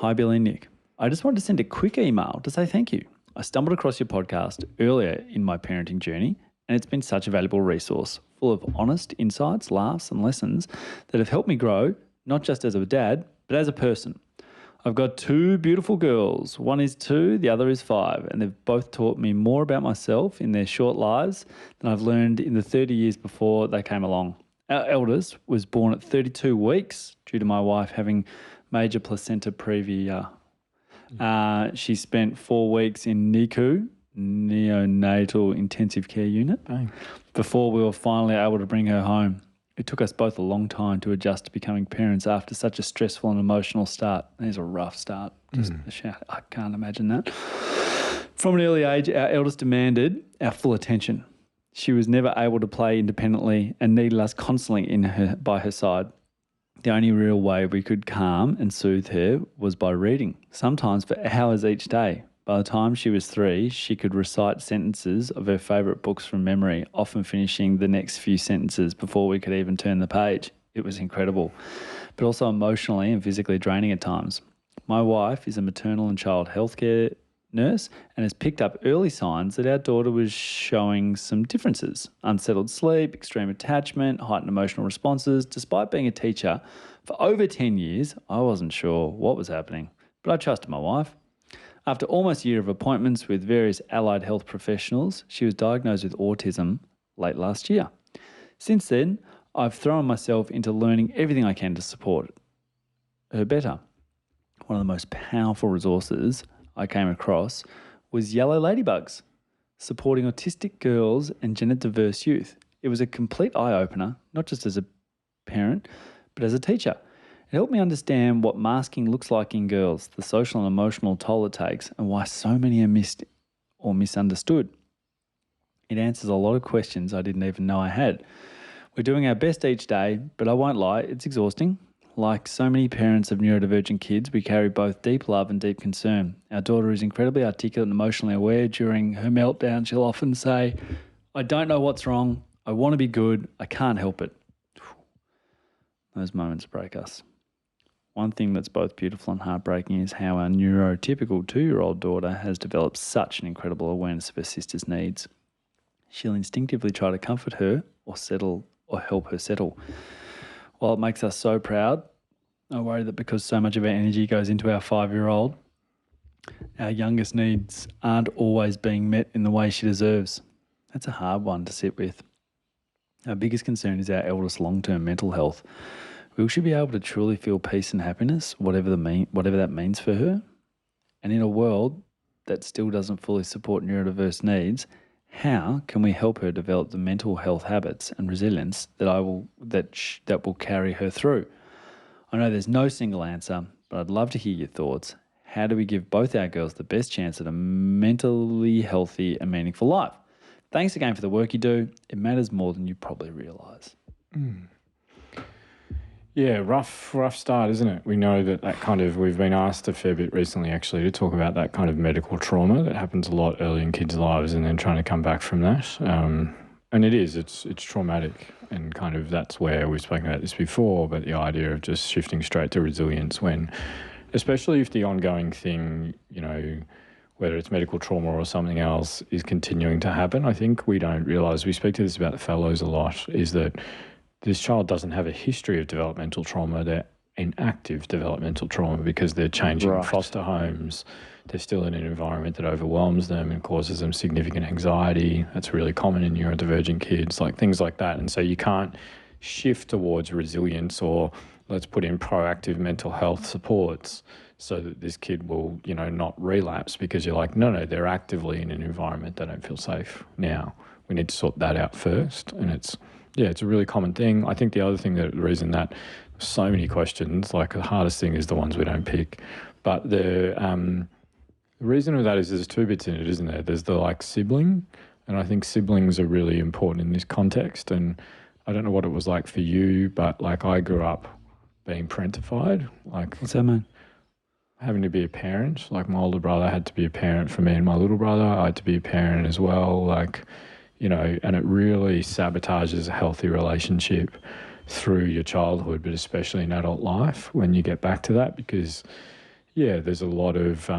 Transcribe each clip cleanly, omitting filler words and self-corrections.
Hi, Billy and Nick. I just wanted to send a quick email to say thank you. I stumbled across your podcast earlier in my parenting journey, and it's been such a valuable resource, full of honest insights, laughs, and lessons that have helped me grow, not just as a dad, but as a person. I've got two beautiful girls. One is 2, the other is 5, and they've both taught me more about myself in their short lives than I've learned in the 30 years before they came along. Our eldest was born at 32 weeks due to my wife having major placenta previa. She spent 4 weeks in NICU, neonatal intensive care unit, before we were finally able to bring her home. It took us both a long time to adjust to becoming parents after such a stressful and emotional start. It was a rough start. I can't imagine that. From an early age, our eldest demanded our full attention. She was never able to play independently and needed us constantly by her side. The only real way we could calm and soothe her was by reading, sometimes for hours each day. By the time she was 3, she could recite sentences of her favourite books from memory, often finishing the next few sentences before we could even turn the page. It was incredible, but also emotionally and physically draining at times. My wife is a maternal and child healthcare nurse and has picked up early signs that our daughter was showing some differences. Unsettled sleep, extreme attachment, heightened emotional responses. Despite being a teacher for over 10 years, I wasn't sure what was happening, but I trusted my wife. After almost a year of appointments with various allied health professionals, she was diagnosed with autism late last year. Since then, I've thrown myself into learning everything I can to support her better. One of the most powerful resources I came across was yellow ladybugs, supporting autistic girls and gender diverse youth. It was a complete eye-opener, not just as a parent, but as a teacher. It helped me understand what masking looks like in girls, the social and emotional toll it takes, and why so many are missed or misunderstood. It answers a lot of questions I didn't even know I had. We're doing our best each day, but I won't lie, it's exhausting. Like so many parents of neurodivergent kids, we carry both deep love and deep concern. Our daughter is incredibly articulate and emotionally aware. During her meltdown, she'll often say, "I don't know what's wrong. I want to be good. I can't help it." Those moments break us. One thing that's both beautiful and heartbreaking is how our neurotypical 2-year-old daughter has developed such an incredible awareness of her sister's needs. She'll instinctively try to comfort her or help her settle. While it makes us so proud, I worry that because so much of our energy goes into our 5-year-old, our youngest needs aren't always being met in the way she deserves. That's a hard one to sit with. Our biggest concern is our eldest long-term mental health. Will she be able to truly feel peace and happiness, whatever that means for her? And in a world that still doesn't fully support neurodiverse needs, how can we help her develop the mental health habits and resilience that will carry her through? I know there's no single answer, but I'd love to hear your thoughts. How do we give both our girls the best chance at a mentally healthy and meaningful life? Thanks again for the work you do. It matters more than you probably realise. Yeah, rough start, isn't it? We know that kind of, we've been asked a fair bit recently actually to talk about that kind of medical trauma that happens a lot early in kids' lives and then trying to come back from that. And it's traumatic, and kind of that's where we've spoken about this before, but the idea of just shifting straight to resilience when, especially if the ongoing thing, whether it's medical trauma or something else, is continuing to happen. I think we don't realise, we speak to this about the fellows a lot, is that this child doesn't have a history of developmental trauma. They're in active developmental trauma because they're changing foster homes. They're still in an environment that overwhelms them and causes them significant anxiety. That's really common in neurodivergent kids, like things like that. And so you can't shift towards resilience or let's put in proactive mental health supports so that this kid will, not relapse, because you're like, no, they're actively in an environment they don't feel safe now. We need to sort that out first. And it's a really common thing. I think the other thing, the reason that so many questions, like the hardest thing is the ones we don't pick. But the reason of that is there's 2 bits in it, isn't there? There's the sibling, and I think siblings are really important in this context. And I don't know what it was like for you, but I grew up being parentified. What's that mean? Having to be a parent. My older brother had to be a parent for me and my little brother. I had to be a parent as well. And it really sabotages a healthy relationship through your childhood, but especially in adult life when you get back to that, because Yeah, there's a lot of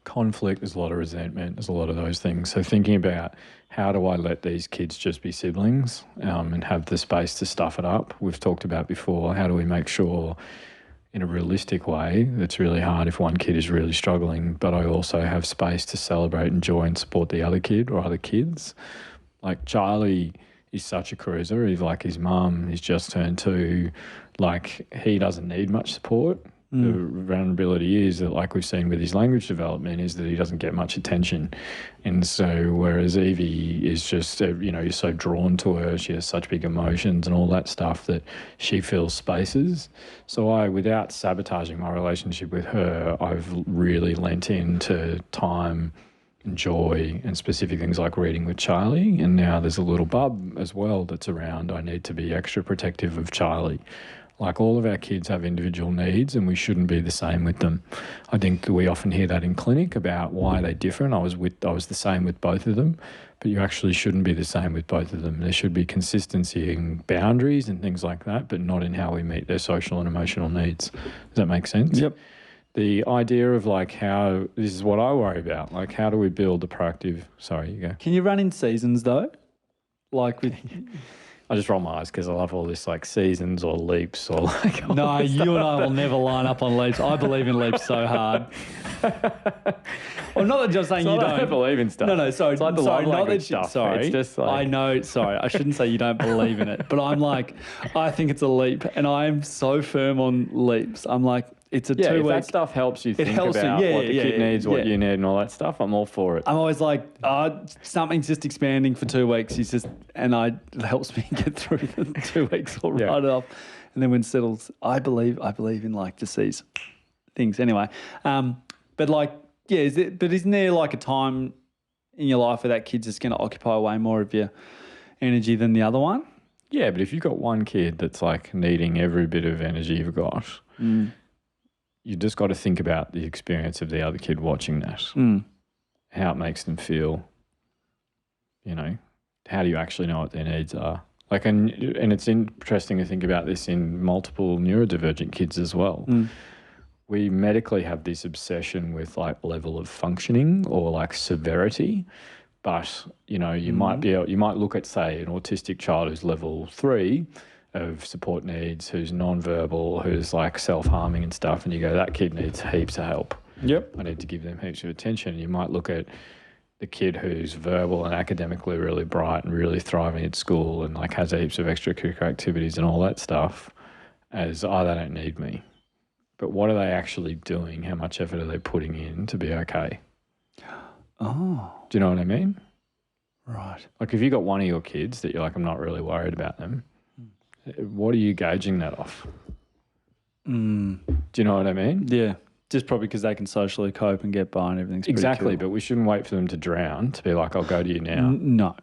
conflict, there's a lot of resentment, there's a lot of those things. So thinking about how do I let these kids just be siblings and have the space to stuff it up. We've talked about before, how do we make sure in a realistic way, it's really hard if one kid is really struggling, but I also have space to celebrate and joy and support the other kid or other kids. Like Charlie is such a cruiser. He's like his mum, he's just turned 2. Like he doesn't need much support. The vulnerability is that, like we've seen with his language development, is that he doesn't get much attention. And so whereas Evie is just, you're so drawn to her, she has such big emotions and all that stuff that she fills spaces. So without sabotaging my relationship with her, I've really lent into time and joy and specific things like reading with Charlie. And now there's a little bub as well that's around. I need to be extra protective of Charlie. Like all of our kids have individual needs and we shouldn't be the same with them. I think that we often hear that in clinic about why they're different. I was the same with both of them, but you actually shouldn't be the same with both of them. There should be consistency in boundaries and things like that, but not in how we meet their social and emotional needs. Does that make sense? Yep. The idea of like how, this is what I worry about, like how do we build a proactive, sorry, you go. Can you run in seasons though? Like with... I just roll my eyes because I love all this like seasons or leaps or like. No, you and I will never line up on leaps. I believe in leaps so hard. Well, not that just saying you don't. I don't believe in stuff. No, sorry. It's like the sorry, love not language that stuff. Sorry. It's just like... I know, sorry. I shouldn't say you don't believe in it, but I'm like, I think it's a leap and I'm so firm on leaps. I'm like, it's a 2 week. If that stuff helps you think about what the kid needs, what you need and all that stuff, I'm all for it. I'm always like, something's just expanding for 2 weeks. It helps me get through the 2 weeks or write it off. And then when it settles, I believe in like just these things. Anyway, but like, isn't there like a time in your life where that kid's just going to occupy way more of your energy than the other one? Yeah, but if you've got one kid that's like needing every bit of energy you've got, you just got to think about the experience of the other kid watching that, how it makes them feel, how do you actually know what their needs are? Like, and it's interesting to think about this in multiple neurodivergent kids as well. We medically have this obsession with like level of functioning or like severity, but you might look at, say, an autistic child who's level 3 of support needs, who's non-verbal, who's like self-harming and stuff, and you go, that kid needs heaps of help. Yep. I need to give them heaps of attention. You might look at the kid who's verbal and academically really bright and really thriving at school and like has heaps of extracurricular activities and all that stuff as, they don't need me. But what are they actually doing? How much effort are they putting in to be okay? Oh. Do you know what I mean? Right. Like if you got one of your kids that you're like, I'm not really worried about them, what are you gauging that off? Do you know what I mean? Yeah. Just probably because they can socially cope and get by and everything's exactly, pretty cool. But we shouldn't wait for them to drown to be like, I'll go to you now. No.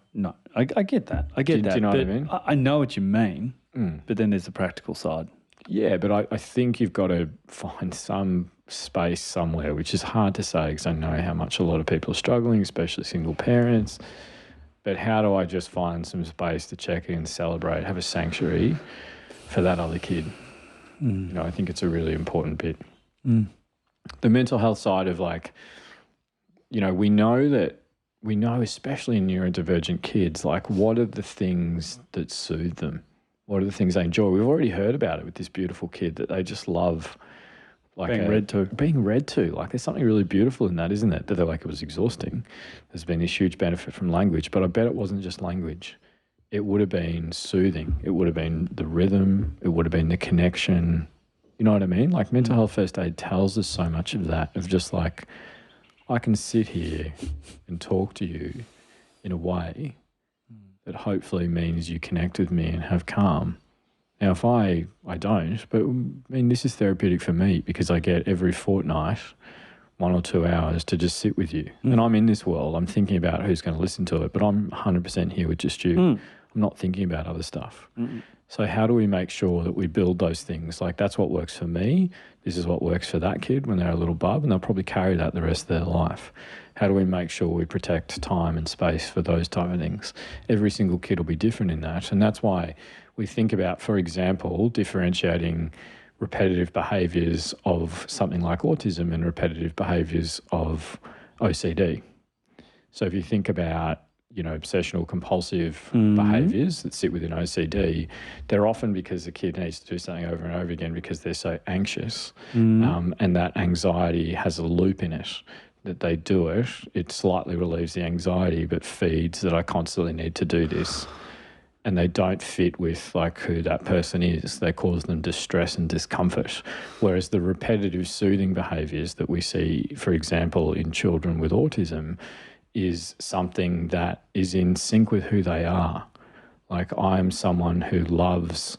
I get that. I get that. Do you know what I mean? I know what you mean, but then there's the practical side. Yeah, but I think you've got to find some space somewhere, which is hard to say because I know how much a lot of people are struggling, especially single parents. But how do I just find some space to check in, celebrate, have a sanctuary for that other kid? I think it's a really important bit. The mental health side of like, we know, especially in neurodivergent kids, like what are the things that soothe them? What are the things they enjoy? We've already heard about it with this beautiful kid that they just love. Like being read to. Being read to. Like there's something really beautiful in that, isn't it? That they're like, it was exhausting. There's been this huge benefit from language, but I bet it wasn't just language. It would have been soothing. It would have been the rhythm. It would have been the connection. You know what I mean? Like mental health first aid tells us so much of that, of just like, I can sit here and talk to you in a way that hopefully means you connect with me and have calm. Now, if I don't, but I mean, this is therapeutic for me because I get every fortnight 1 or 2 hours to just sit with you. And I'm in this world. I'm thinking about who's going to listen to it, but I'm 100% here with just you. I'm not thinking about other stuff. So how do we make sure that we build those things? Like that's what works for me. This is what works for that kid when they're a little bub, and they'll probably carry that the rest of their life. How do we make sure we protect time and space for those type of things? Every single kid will be different in that. And that's why we think about, for example, differentiating repetitive behaviours of something like autism and repetitive behaviours of OCD. So if you think about, obsessional compulsive behaviours that sit within OCD, they're often because the kid needs to do something over and over again because they're so anxious, and that anxiety has a loop in it. That they do it, it slightly relieves the anxiety, but feeds that I constantly need to do this. And they don't fit with like who that person is. They cause them distress and discomfort. Whereas the repetitive soothing behaviours that we see, for example, in children with autism, is something that is in sync with who they are. Like I'm someone who loves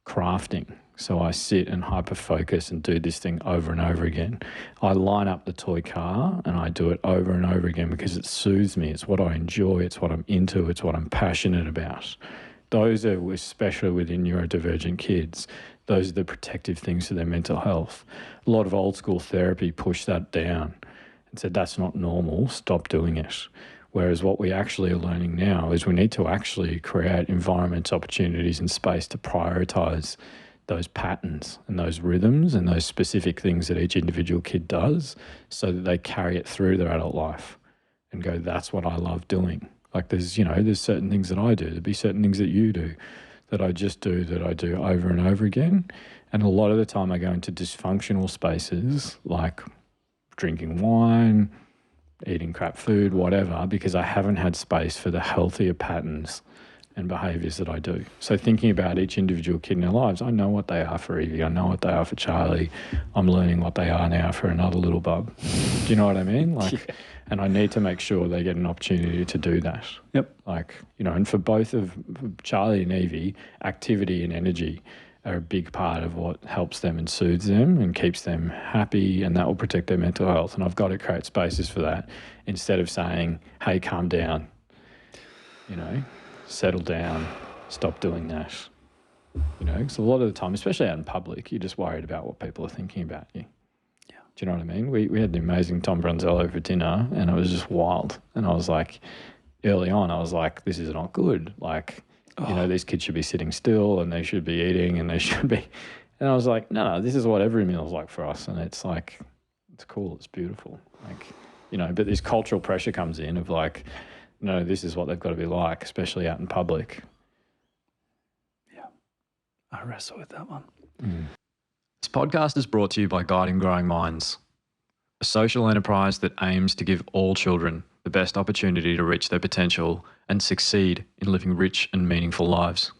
crafting. So I sit and hyper-focus and do this thing over and over again. I line up the toy car and I do it over and over again because it soothes me. It's what I enjoy. It's what I'm into. It's what I'm passionate about. Those are, especially within neurodivergent kids, those are the protective things for their mental health. A lot of old school therapy pushed that down and said, that's not normal, stop doing it. Whereas what we actually are learning now is we need to actually create environments, opportunities and space to prioritise those patterns and those rhythms and those specific things that each individual kid does so that they carry it through their adult life and go, that's what I love doing. Like there's certain things that I do, there'd be certain things that you do that I just do, that I do over and over again. And a lot of the time I go into dysfunctional spaces like drinking wine, eating crap food, whatever, because I haven't had space for the healthier patterns and behaviours that I do. So thinking about each individual kid in their lives, I know what they are for Evie, I know what they are for Charlie, I'm learning what they are now for another little bub. Do you know what I mean? Like, and I need to make sure they get an opportunity to do that. Yep. Like, and for both of Charlie and Evie, activity and energy are a big part of what helps them and soothes them and keeps them happy, and that will protect their mental health. And I've got to create spaces for that instead of saying, hey, calm down, settle down, stop doing that. Because a lot of the time, especially out in public, you're just worried about what people are thinking about you. Yeah. Do you know what I mean? We had the amazing Tom Brunzello for dinner and it was just wild. And I was like, early on, I was like, this is not good. Like, these kids should be sitting still and they should be eating and they should be. And I was like, no, this is what every meal is like for us. And it's like, it's cool, it's beautiful. Like, but this cultural pressure comes in of like, no, this is what they've got to be like, especially out in public. Yeah, I wrestle with that one. This podcast is brought to you by Guiding Growing Minds, a social enterprise that aims to give all children the best opportunity to reach their potential and succeed in living rich and meaningful lives.